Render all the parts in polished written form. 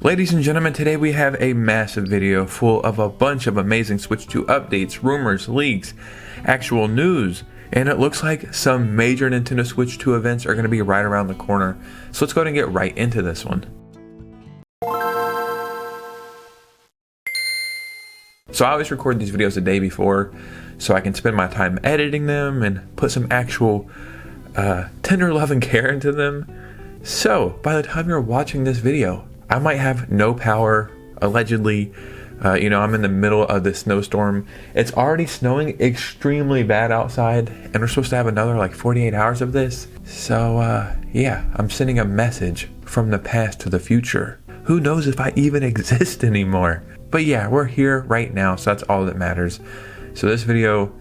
Ladies and gentlemen, today we have a massive video full of a bunch of amazing Switch 2 updates, rumors, leaks, actual news, and it looks like some major Nintendo Switch 2 events are going to be right around the corner. So let's go ahead and get right into this one. So I always record these videos the day before so I can spend my time editing them and put some actual tender love and care into them. So by the time you're watching this video, I might have no power, allegedly. I'm in the middle of this snowstorm. It's already snowing extremely bad outside, and we're supposed to have another like 48 hours of this. So yeah, I'm sending a message from the past to the future. Who knows if I even exist anymore? But yeah, we're here right now, so that's all that matters. So this video,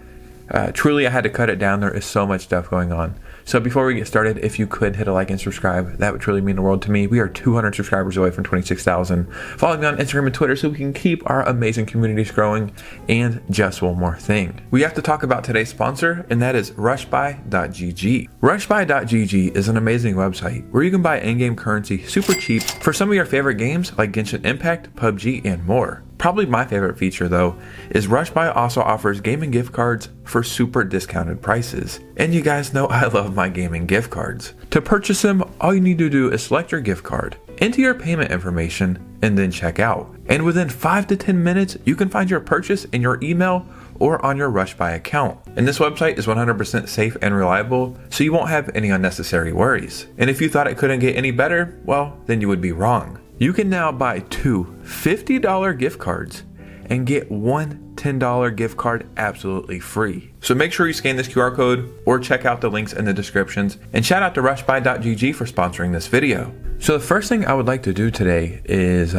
truly I had to cut it down. There is so much stuff going on. So before we get started, if you could hit a like and subscribe, that would truly mean the world to me. We are 200 subscribers away from 26,000. Follow me on Instagram and Twitter so we can keep our amazing communities growing. And just one more thing. We have to talk about today's sponsor, and that is rushbuy.gg. Rushbuy.gg is an amazing website where you can buy in-game currency super cheap for some of your favorite games like Genshin Impact, PUBG, and more. Probably my favorite feature though is Rushbuy also offers gaming gift cards for super discounted prices. And you guys know I love my gaming gift cards. To purchase them, all you need to do is select your gift card, enter your payment information, and then check out. And within 5 to 10 minutes, you can find your purchase in your email or on your Rushbuy account. And this website is 100% safe and reliable, so you won't have any unnecessary worries. And if you thought it couldn't get any better, well, then you would be wrong. You can now buy 2 $50 gift cards and get one $10 gift card absolutely free. So make sure you scan this QR code or check out the links in the descriptions, and shout out to rushbuy.gg for sponsoring this video. So the first thing I would like to do today is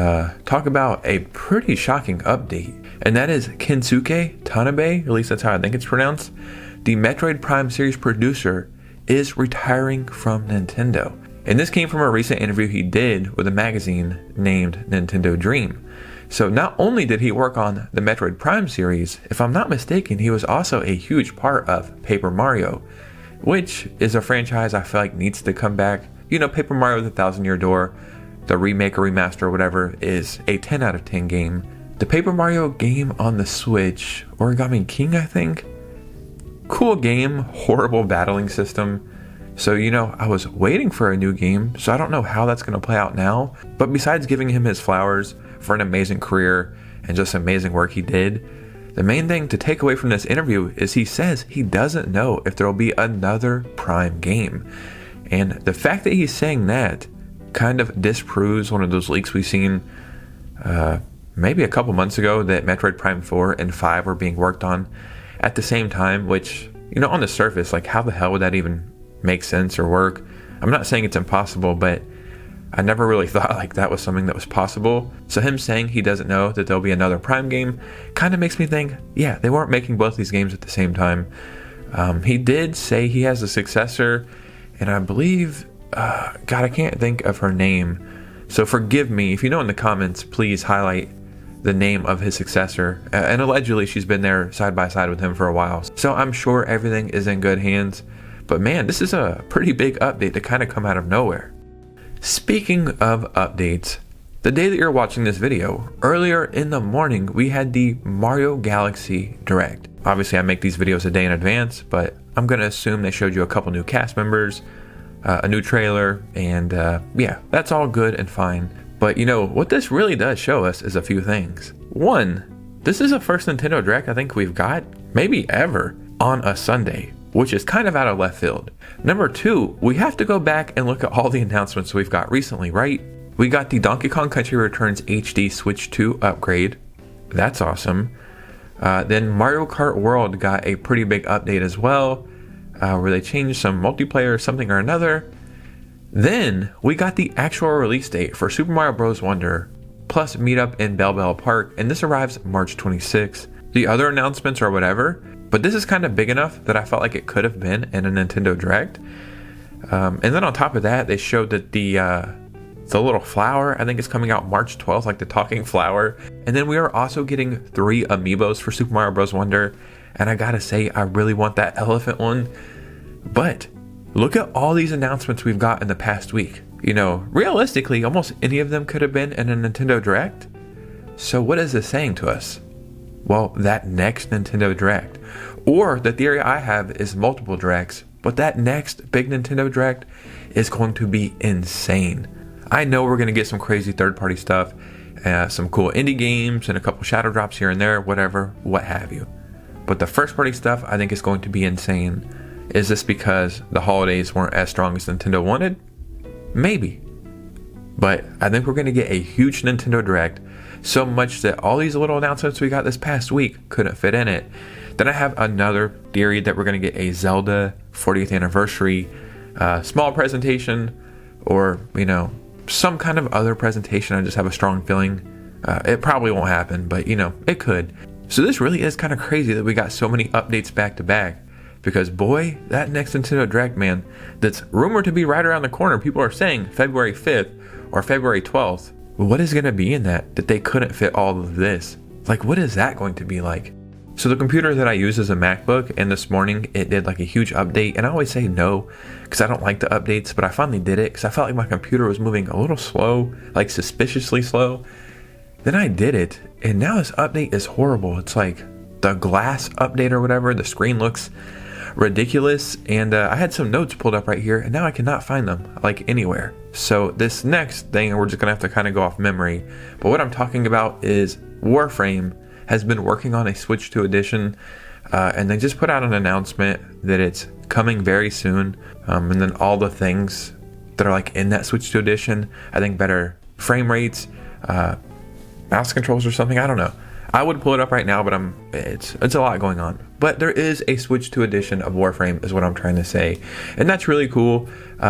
talk about a pretty shocking update, and that is Kensuke Tanabe, at least that's how I think it's pronounced, the Metroid Prime series producer, is retiring from Nintendo. And this came from a recent interview he did with a magazine named Nintendo Dream. So not only did he work on the Metroid Prime series, if I'm not mistaken, he was also a huge part of Paper Mario, which is a franchise I feel like needs to come back. You know, Paper Mario the Thousand Year Door, the remake or remaster or whatever, is a 10 out of 10 game. The Paper Mario game on the Switch, Origami King I think, cool game, horrible battling system. So, I was waiting for a new game, so I don't know how that's going to play out now. But besides giving him his flowers for an amazing career and just amazing work he did, the main thing to take away from this interview is he says he doesn't know if there will be another Prime game. And the fact that he's saying that kind of disproves one of those leaks we've seen maybe a couple months ago, that Metroid Prime 4 and 5 were being worked on at the same time, which, on the surface, like how the hell would that even make sense or work? I'm not saying it's impossible, but I never really thought like that was something that was possible. So him saying he doesn't know that there'll be another Prime game kind of makes me think, yeah, they weren't making both these games at the same time. He did say he has a successor, and I believe, God, I can't think of her name. So forgive me. If you know in the comments, please highlight the name of his successor. And allegedly she's been there side by side with him for a while. So I'm sure everything is in good hands. But man, this is a pretty big update to kind of come out of nowhere. Speaking of updates, the day that you're watching this video, earlier in the morning, we had the Mario Galaxy Direct. Obviously, I make these videos a day in advance, but I'm going to assume they showed you a couple new cast members, a new trailer, and yeah, that's all good and fine. But what this really does show us is a few things. One, this is the first Nintendo Direct I think we've got, maybe ever, on a Sunday, which is kind of out of left field. Number two, we have to go back and look at all the announcements we've got recently, right? We got the Donkey Kong Country Returns HD Switch 2 upgrade. That's awesome. Then Mario Kart World got a pretty big update as well, where they changed some multiplayer or something or another. Then we got the actual release date for Super Mario Bros. Wonder plus Meetup in Bell Bell Park, and this arrives March 26th. The other announcements or whatever, but this is kind of big enough that I felt like it could have been in a Nintendo Direct. And then on top of that, they showed that the little flower, I think, is coming out March 12th, like the talking flower. And then we are also getting 3 amiibos for Super Mario Bros. Wonder. And I gotta say, I really want that elephant one. But look at all these announcements we've got in the past week. you know, realistically, almost any of them could have been in a Nintendo Direct. So what is this saying to us? Well, that next Nintendo Direct, or the theory I have is multiple Directs, but that next big Nintendo Direct is going to be insane. I know we're going to get some crazy third-party stuff, some cool indie games, and a couple shadow drops here and there, whatever, what have you. But the first-party stuff I think is going to be insane. Is this because the holidays weren't as strong as Nintendo wanted? Maybe. But I think we're going to get a huge Nintendo Direct, so much that all these little announcements we got this past week couldn't fit in it. Then I have another theory that we're going to get a Zelda 40th anniversary small presentation, or, you know, some kind of other presentation. I just have a strong feeling it probably won't happen, but, you know, it could. So this really is kind of crazy that we got so many updates back to back, because boy, that next Nintendo Direct, man, that's rumored to be right around the corner. People are saying February 5th or February 12th. What is going to be in that they couldn't fit all of this? Like, what is that going to be like? So the computer that I use is a MacBook, and this morning it did like a huge update, and I always say no because I don't like the updates, but I finally did it because I felt like my computer was moving a little slow, like suspiciously slow. Then I did it, and now this update is horrible. It's like the glass update or whatever. The screen looks ridiculous, and I had some notes pulled up right here, and now I cannot find them like anywhere. So this next thing, we're just gonna have to kind of go off memory, but what I'm talking about is Warframe has been working on a Switch 2 edition, and they just put out an announcement that it's coming very soon, and then all the things that are like in that Switch 2 edition, I think better frame rates, mouse controls or something, I don't know. I would pull it up right now, but it's a lot going on. But there is a Switch 2 edition of Warframe is what I'm trying to say. And that's really cool,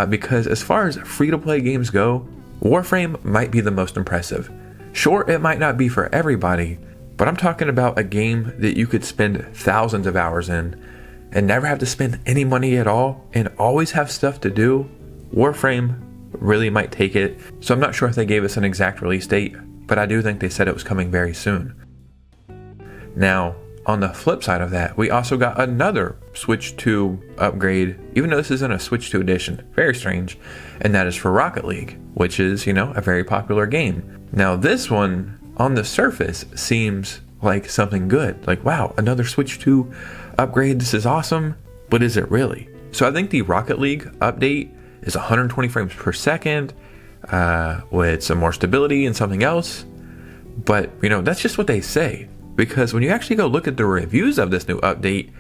because as far as free-to-play games go, Warframe might be the most impressive. Sure, it might not be for everybody, but I'm talking about a game that you could spend thousands of hours in and never have to spend any money at all and always have stuff to do. Warframe really might take it. So I'm not sure if they gave us an exact release date, but I do think they said it was coming very soon. Now, on the flip side of that, we also got another Switch 2 upgrade, even though this isn't a Switch 2 edition. Very strange. And that is for Rocket League, which is, you know, a very popular game. Now, this one, on the surface, seems like something good. Like, wow, another Switch 2 upgrade. This is awesome. But is it really? So I think the Rocket League update is 120 frames per second with some more stability and something else. But, you know, that's just what they say. Because when you actually go look at the reviews of this new update,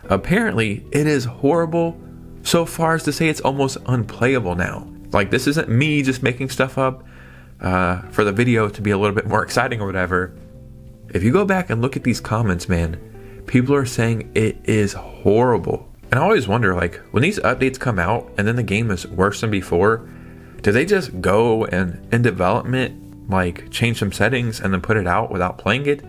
apparently it is horrible so far as to say it's almost unplayable now. Like, this isn't me just making stuff up for the video to be a little bit more exciting or whatever. If you go back and look at these comments, man, people are saying it is horrible. And I always wonder, like, when these updates come out and then the game is worse than before, do they just go and in development, like, change some settings and then put it out without playing it?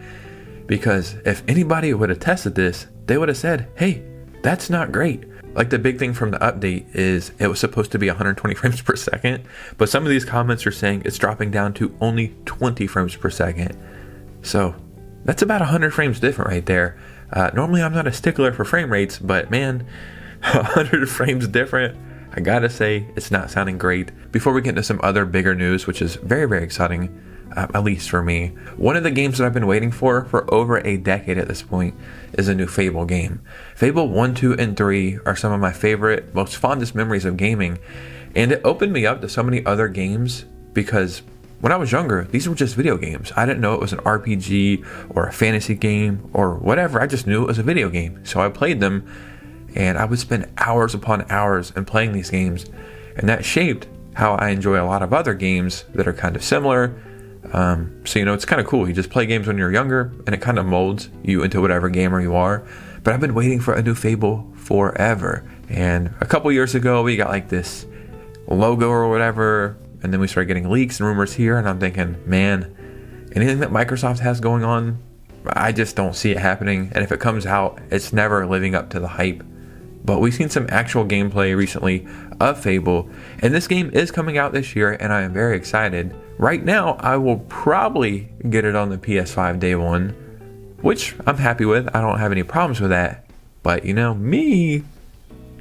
Because if anybody would have tested this, they would have said, hey, that's not great. Like, the big thing from the update is it was supposed to be 120 frames per second, but some of these comments are saying it's dropping down to only 20 frames per second. So that's about 100 frames different right there. Normally I'm not a stickler for frame rates, but man, 100 frames different, I gotta say, it's not sounding great. Before we get into some other bigger news, which is very, very exciting, at least for me, one of the games that I've been waiting for over a decade at this point is a new Fable game. Fable 1, 2, and 3 are some of my favorite, most fondest memories of gaming, and it opened me up to so many other games because when I was younger, these were just video games. I didn't know it was an RPG or a fantasy game or whatever. I just knew it was a video game. So I played them, and I would spend hours upon hours in playing these games, and that shaped how I enjoy a lot of other games that are kind of similar. So, you know, it's kind of cool. You just play games when you're younger, and it kind of molds you into whatever gamer you are. But I've been waiting for a new Fable forever. And a couple years ago, we got like this logo or whatever, and then we started getting leaks and rumors here, and I'm thinking, man, anything that Microsoft has going on, I just don't see it happening. And if it comes out, it's never living up to the hype. But we've seen some actual gameplay recently of Fable, and this game is coming out this year, and I am very excited. Right now, I will probably get it on the PS5 day one, which I'm happy with. I don't have any problems with that. But, you know, me,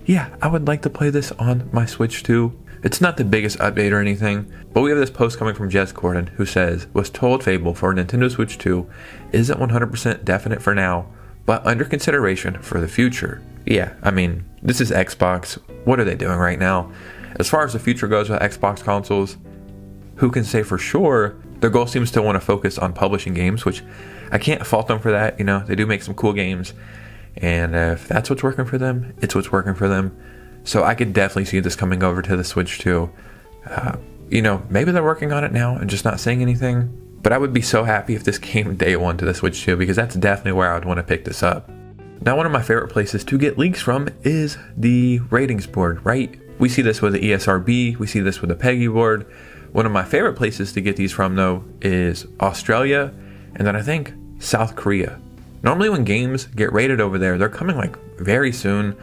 yeah, I would like to play this on my Switch too. It's not the biggest update or anything, but we have this post coming from Jez Corden who says, was told Fable for Nintendo Switch 2 isn't 100% definite for now, but under consideration for the future. Yeah, I mean, this is Xbox. What are they doing right now? As far as the future goes with Xbox consoles, who can say for sure? Their goal seems to want to focus on publishing games, which I can't fault them for that. You know, they do make some cool games, and if that's what's working for them, it's what's working for them. So I could definitely see this coming over to the Switch too. You know, maybe they're working on it now and just not saying anything, but I would be so happy if this came day one to the Switch 2, because that's definitely where I would want to pick this up. Now, one of my favorite places to get leaks from is the ratings board, right? We see this with the ESRB, we see this with the PEGI board. One of my favorite places to get these from, though, is Australia, and then I think South Korea. Normally when games get rated over there, they're coming like very soon,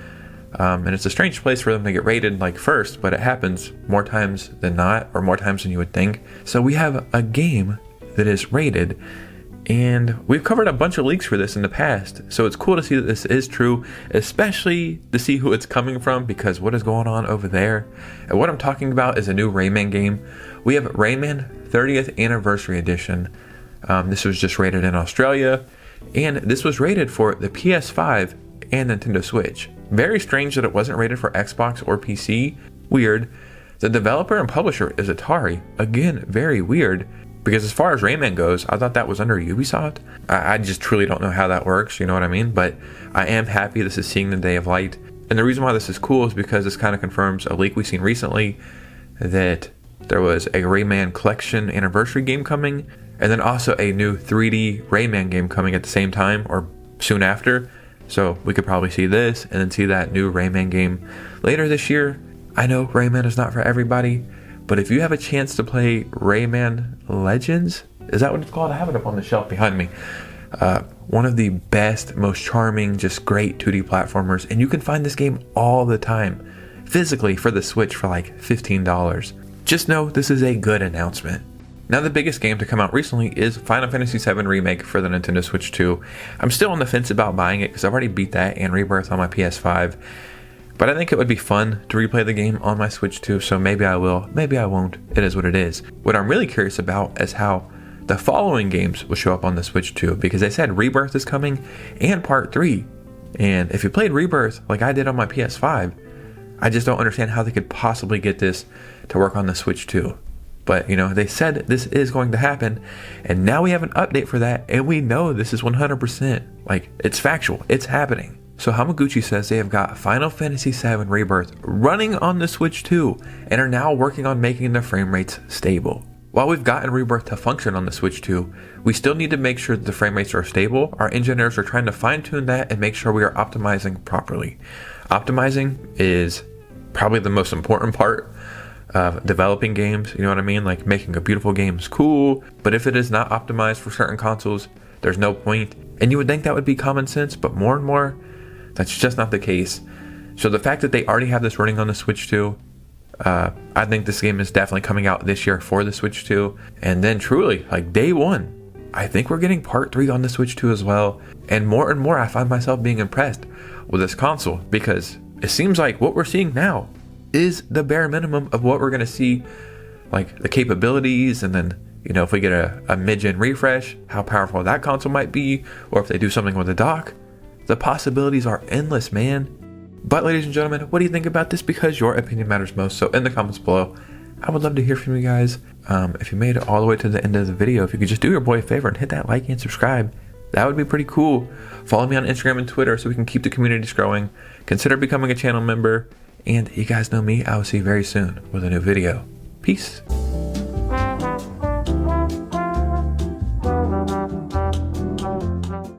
and it's a strange place for them to get rated like first, but it happens more times than not, or more times than you would think. So we have a game that is rated, and we've covered a bunch of leaks for this in the past, so it's cool to see that this is true, especially to see who it's coming from, because what is going on over there. And what I'm talking about is a new Rayman game. We have Rayman 30th Anniversary Edition. This was just rated in Australia, and this was rated for the PS5 and Nintendo Switch. Very strange that it wasn't rated for Xbox or PC. Weird. The developer and publisher is Atari. Again, very weird. Because as far as Rayman goes, I thought that was under Ubisoft. I just truly don't know how that works, you know what I mean? But I am happy this is seeing the day of light. And the reason why this is cool is because this kind of confirms a leak we've seen recently that there was a Rayman Collection Anniversary game coming, and then also a new 3D Rayman game coming at the same time or soon after. So we could probably see this and then see that new Rayman game later this year. I know Rayman is not for everybody, but if you have a chance to play Rayman Legends, is that what it's called? I have it up on the shelf behind me. One of the best, most charming, just great 2D platformers, and you can find this game all the time, physically for the Switch for like $15. Just know this is a good announcement. Now, the biggest game to come out recently is Final Fantasy VII Remake for the Nintendo Switch 2. I'm still on the fence about buying it because I've already beat that and Rebirth on my PS5. But I think it would be fun to replay the game on my Switch 2, so maybe I will, maybe I won't. It is what it is. What I'm really curious about is how the following games will show up on the Switch 2, because they said Rebirth is coming and Part 3. And if you played Rebirth like I did on my PS5, I just don't understand how they could possibly get this to work on the Switch 2. But, you know, they said this is going to happen, and now we have an update for that, and we know this is 100%. Like, it's factual. It's happening. So Hamaguchi says they have got Final Fantasy VII Rebirth running on the Switch 2 and are now working on making the frame rates stable. While we've gotten Rebirth to function on the Switch 2, we still need to make sure that the frame rates are stable. Our engineers are trying to fine-tune that and make sure we are optimizing properly. Optimizing is probably the most important part of developing games, you know what I mean? Like, making a beautiful game is cool, but if it is not optimized for certain consoles, there's no point. And you would think that would be common sense, but more and more, that's just not the case. So the fact that they already have this running on the Switch 2, I think this game is definitely coming out this year for the Switch 2. And then truly, like day one, I think we're getting Part 3 on the Switch 2 as well. And more I find myself being impressed with this console, because it seems like what we're seeing now is the bare minimum of what we're going to see, like the capabilities, and then, you know, if we get a mid-gen refresh, how powerful that console might be, or if they do something with the dock. The possibilities are endless, man. But ladies and gentlemen, what do you think about this? Because your opinion matters most. So in the comments below, I would love to hear from you guys. If you made it all the way to the end of the video, if you could just do your boy a favor and hit that like and subscribe, that would be pretty cool. Follow me on Instagram and Twitter so we can keep the communities growing. Consider becoming a channel member. And you guys know me, I will see you very soon with a new video. Peace.